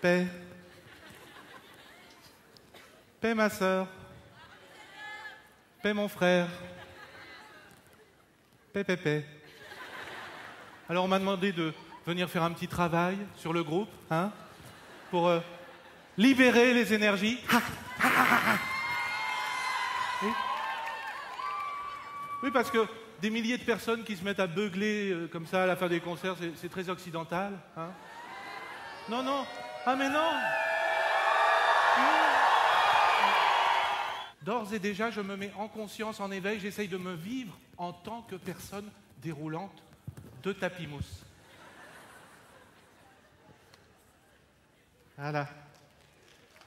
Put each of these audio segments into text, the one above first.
Paix. Paix, ma sœur. Paix, mon frère. Paix, paix, paix. Alors, on m'a demandé de venir faire un petit travail sur le groupe, hein, pour libérer les énergies. Oui. Oui, parce que des milliers de personnes qui se mettent à beugler comme ça à la fin des concerts, c'est très occidental. Hein. Non, non. Ah, mais non. D'ores et déjà, je me mets en conscience, en éveil, j'essaye de me vivre en tant que personne déroulante de tapis mousse. Voilà.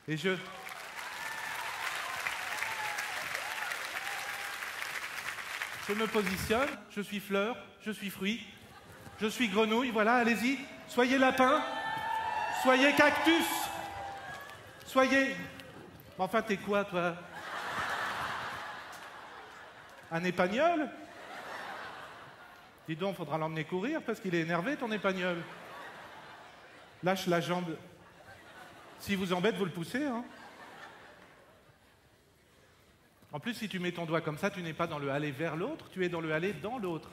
Et je me positionne, je suis fleur, je suis fruit, je suis grenouille, voilà, allez-y, soyez lapin, soyez cactus, soyez... Enfin, t'es quoi, toi? Un épagnol? Dis donc, faudra l'emmener courir parce qu'il est énervé, ton épagnol. Lâche la jambe. S'il vous embête, vous le poussez, hein. En plus, si tu mets ton doigt comme ça, tu n'es pas dans le aller vers l'autre, tu es dans le aller dans l'autre.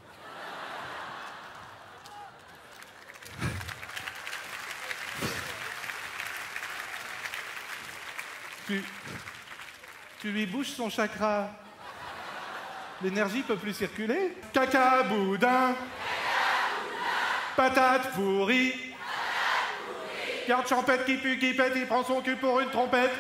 Tu lui bouges son chakra. L'énergie peut plus circuler. Caca boudin. Patate pourrie. Garde champêtre qui pue, qui pète, il prend son cul pour une trompette.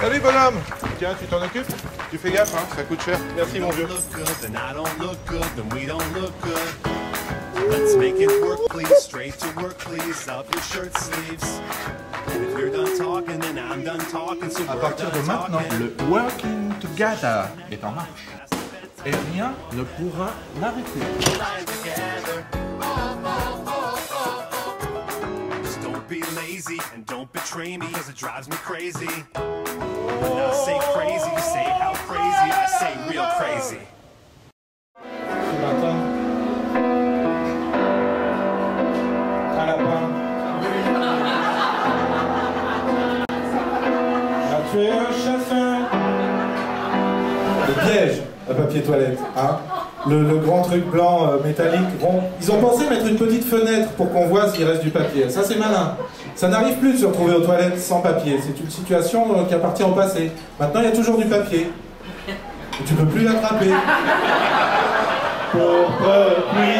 Salut bonhomme. Tiens, tu t'en occupes? Tu fais gaffe, hein, ça coûte cher. Merci mon vieux. Let's make it work, please. Straight to work, please. Up your shirt sleeves. And if you're done talking, then I'm done talking. So À partir de maintenant, le working together est en marche. Et rien ne pourra l'arrêter. Just don't be lazy and don't betray me, cause it drives me crazy. When I say crazy, you say how crazy. I say real crazy. Tu es un chasseur. Le piège à papier toilette, hein. Le grand truc blanc métallique rond. Ils ont pensé mettre une petite fenêtre pour qu'on voit s'il reste du papier. Ça c'est malin. Ça n'arrive plus de se retrouver aux toilettes sans papier. C'est une situation qui appartient au passé. Maintenant il y a toujours du papier. Et tu peux plus l'attraper. Couvre pluie,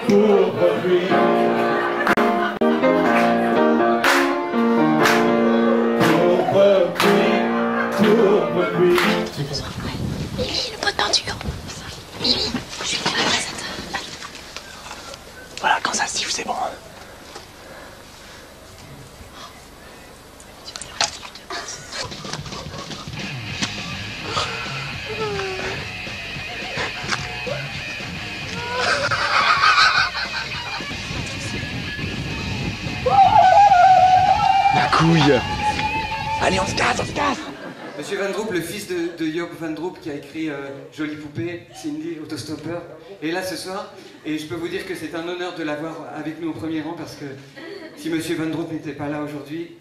couvre pluie. C'est quoi ça? Mimi, le pot de peinture. Mimi, je suis collaborateur. Voilà, quand ça siffle, c'est bon. La couille. Allez, on se casse, on se casse. Monsieur Van Droop, le fils de Job Van Droop qui a écrit Jolie poupée, Cindy, Autostoppeur, est là ce soir. Et je peux vous dire que c'est un honneur de l'avoir avec nous au premier rang parce que si Monsieur Van Droop n'était pas là aujourd'hui,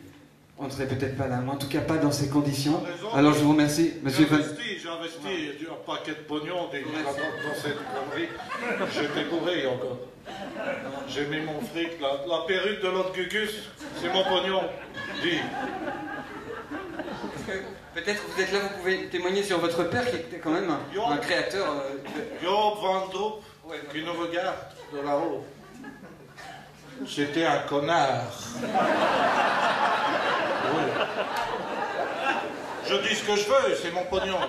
on ne serait peut-être pas là. Mais en tout cas, pas dans ces conditions. Alors je vous remercie, Monsieur Van Droop. J'ai investi un paquet de pognon dans cette connerie. J'étais bourré encore. J'ai mis mon fric, la perruque de l'autre Gugus, c'est mon pognon. Dis. Peut-être vous êtes là, vous pouvez témoigner sur votre père qui était quand même un créateur. Job Van Droop, qui nous regarde de là-haut. C'était un connard. Oui. Je dis ce que je veux, c'est mon pognon.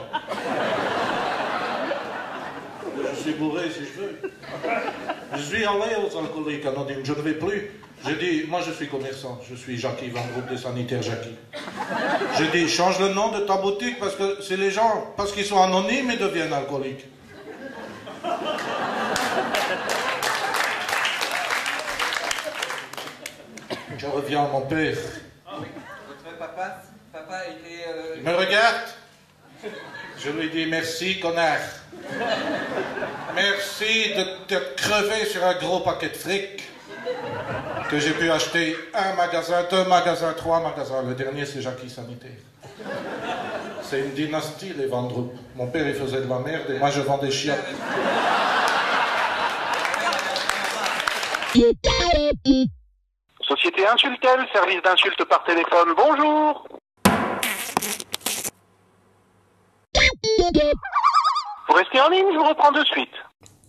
Je suis bourré si je veux. Je suis allé aux alcooliques anonymes, je ne vais plus. J'ai dit, moi je suis commerçant, je suis Jackie Van Droop des sanitaires Jackie. J'ai dit, change le nom de ta boutique parce que c'est les gens, parce qu'ils sont anonymes, ils deviennent alcooliques. Je reviens à mon père. Ah oui, votre papa était... Il me regarde. Je lui dis merci, connard. Merci de te crever sur un gros paquet de fric que j'ai pu acheter 1 magasin, 2 magasins, 3 magasins. Le dernier, c'est Jackie Sanitaire. C'est une dynastie, les Van Droop. Mon père, il faisait de la merde et moi, je vends des chiottes. Société Insultel, service d'insulte par téléphone, bonjour. Vous restez en ligne, je vous reprends de suite.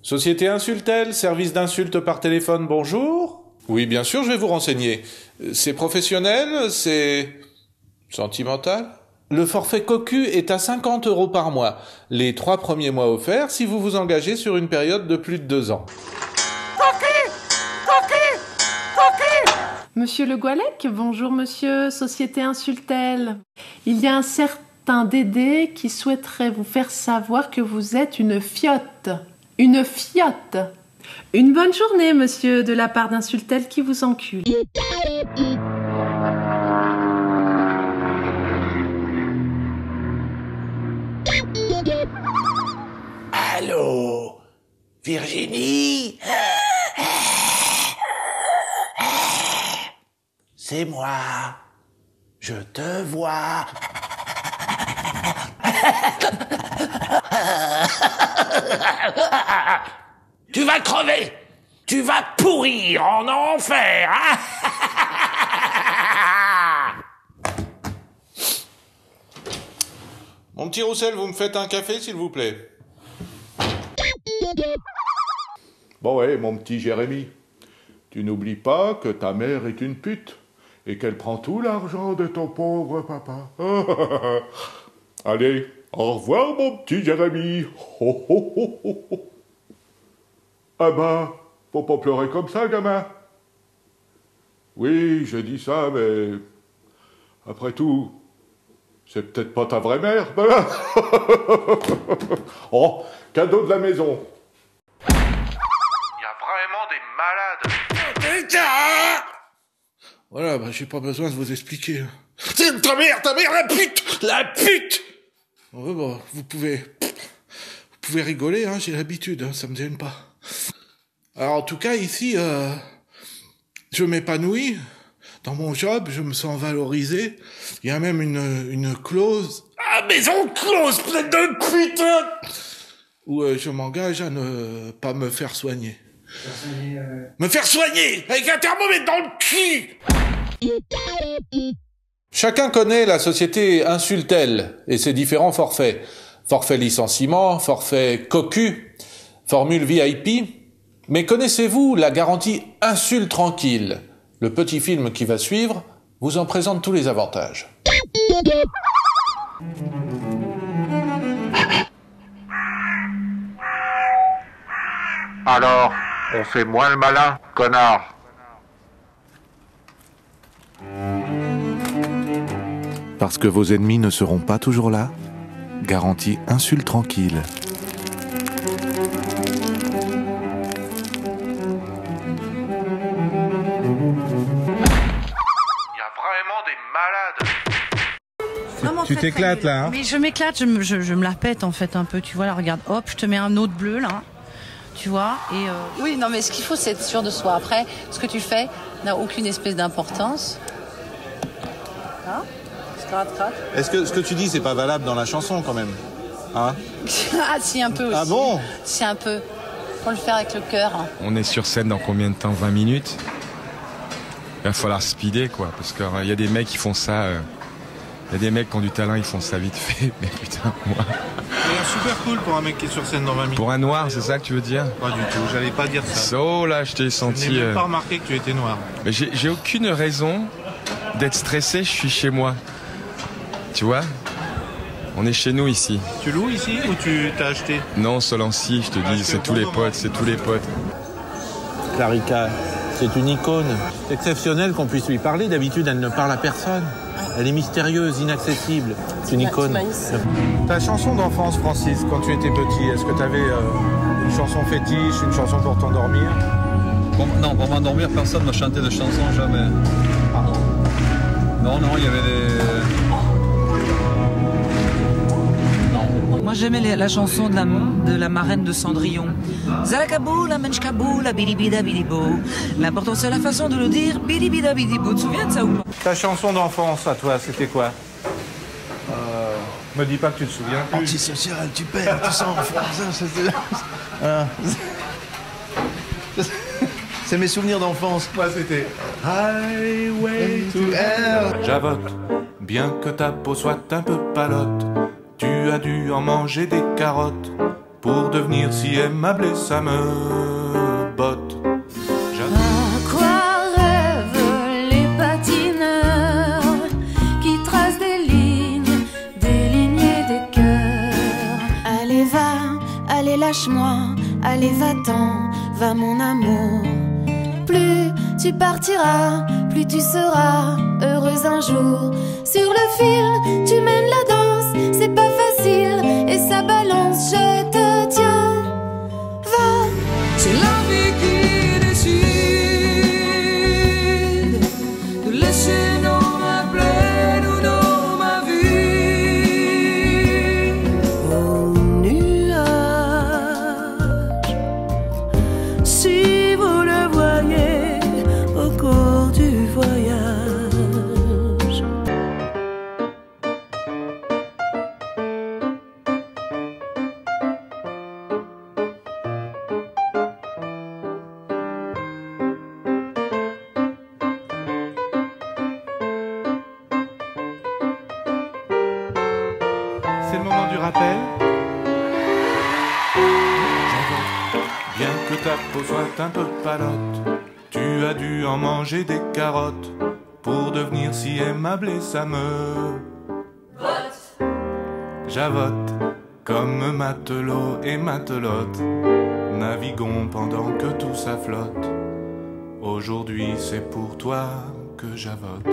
Société Insultel, service d'insulte par téléphone, bonjour. Oui, bien sûr, je vais vous renseigner. C'est professionnel, c'est sentimental. Le forfait cocu est à 50 € par mois. Les 3 premiers mois offerts si vous vous engagez sur une période de plus de 2 ans. Monsieur Le Goualec, bonjour monsieur, Société Insultel. Il y a un certain Dédé qui souhaiterait vous faire savoir que vous êtes une fiotte. Une fiotte. Une bonne journée, monsieur, de la part d'Insultel qui vous encule. Allô, Virginie? C'est moi. Je te vois. Tu vas crever. Tu vas pourrir en enfer. Mon petit Roussel, vous me faites un café, s'il vous plaît? Bon ouais, mon petit Jérémy, tu n'oublies pas que ta mère est une pute et qu'elle prend tout l'argent de ton pauvre papa. Allez, au revoir mon petit Jérémy. Ah bah, faut pas pleurer comme ça, gamin. Oui, je dis ça, mais après tout, c'est peut-être pas ta vraie mère. Oh, cadeau de la maison. Il y a vraiment des malades. Voilà, bah j'ai pas besoin de vous expliquer. C'est ta mère, la pute. La pute. Ouais, bah, vous pouvez rigoler, hein, j'ai l'habitude, hein, ça me gêne pas. Alors en tout cas ici, je m'épanouis dans mon job, je me sens valorisé. Il y a même une clause. Ah, maison close, pleine de putain. Où je m'engage à ne pas me faire soigner. Me faire soigner avec un thermomètre dans le cul. Chacun connaît la société Insultel et ses différents forfaits. Forfait licenciement, forfait cocu, formule VIP. Mais connaissez-vous la garantie Insulte tranquille? Le petit film qui va suivre vous en présente tous les avantages. Alors, on fait moins le malin, connard. Parce que vos ennemis ne seront pas toujours là, garantie Insulte tranquille. Tu t'éclates là, hein? Mais je m'éclate, je me la pète en fait un peu, tu vois, là regarde, hop, je te mets un autre bleu là, tu vois, et... Oui, non mais ce qu'il faut c'est être sûr de soi. Après, ce que tu fais n'a aucune espèce d'importance. Hein? Est-ce que ce que tu dis c'est pas valable dans la chanson quand même? Hein? Ah si, un peu aussi. Ah bon? Si, un peu. Faut le faire avec le cœur. Hein. On est sur scène dans combien de temps? 20 minutes? Il va falloir speeder quoi, parce qu'il y a des mecs qui font ça... Il y a des mecs qui ont du talent, ils font ça vite fait, mais putain, moi... C'est super cool pour un mec qui est sur scène dans 20 minutes. Pour un noir, c'est ça que tu veux dire? Pas du tout, j'allais pas dire ça. Oh là, je t'ai senti... Je n'ai même pas remarqué que tu étais noir. Mais j'ai aucune raison d'être stressé, je suis chez moi. Tu vois? On est chez nous ici. Tu loues ici ou tu t'as acheté? Non, Solancy, je te dis, c'est tous les potes, c'est tous les potes. Clarica, c'est une icône. C'est exceptionnel qu'on puisse lui parler, d'habitude elle ne parle à personne. Elle est mystérieuse, inaccessible. C'est une icône. Ta chanson d'enfance, Francis, quand tu étais petit, est-ce que tu avais une chanson fétiche, une chanson pour t'endormir? Non, pour m'endormir, personne m'a chanté de chanson, jamais. Non, il y avait des... Moi j'aimais la chanson de la marraine de Cendrillon. Zalakabou, la menchkabou, la bilibida bilibo. L'important c'est la façon de le dire, bilibida bilibo. Tu te souviens de ça ou pas? Ta chanson d'enfance à toi, c'était quoi? Me dis pas que tu te souviens plus. Antisocial, tu perds, tu sens, voilà. C'est mes souvenirs d'enfance. Moi, c'était Highway to Hell. Javotte, bien que ta peau soit un peu palote, tu as dû en manger des carottes pour devenir si aimable et ça me botte. À quoi rêvent les patineurs qui tracent des lignes et des cœurs? Allez va, allez lâche-moi, allez va-t'en, va mon amour. Plus tu partiras, plus tu seras heureuse un jour. Sur le fil, tu mènes la danse, c'est pas facile et ça balance, je te tiens. Va, C'est la vie qui décide de laisser nos plaine ou non ma vie. au nuage. Si vous le voyez au cours du voyage. C'est le moment du rappel. Bien que ta peau soit un peu palote, tu as dû en manger des carottes pour devenir si aimable et ça me botte. Javotte comme matelot et matelote, naviguons pendant que tout ça flotte. Aujourd'hui c'est pour toi que javote.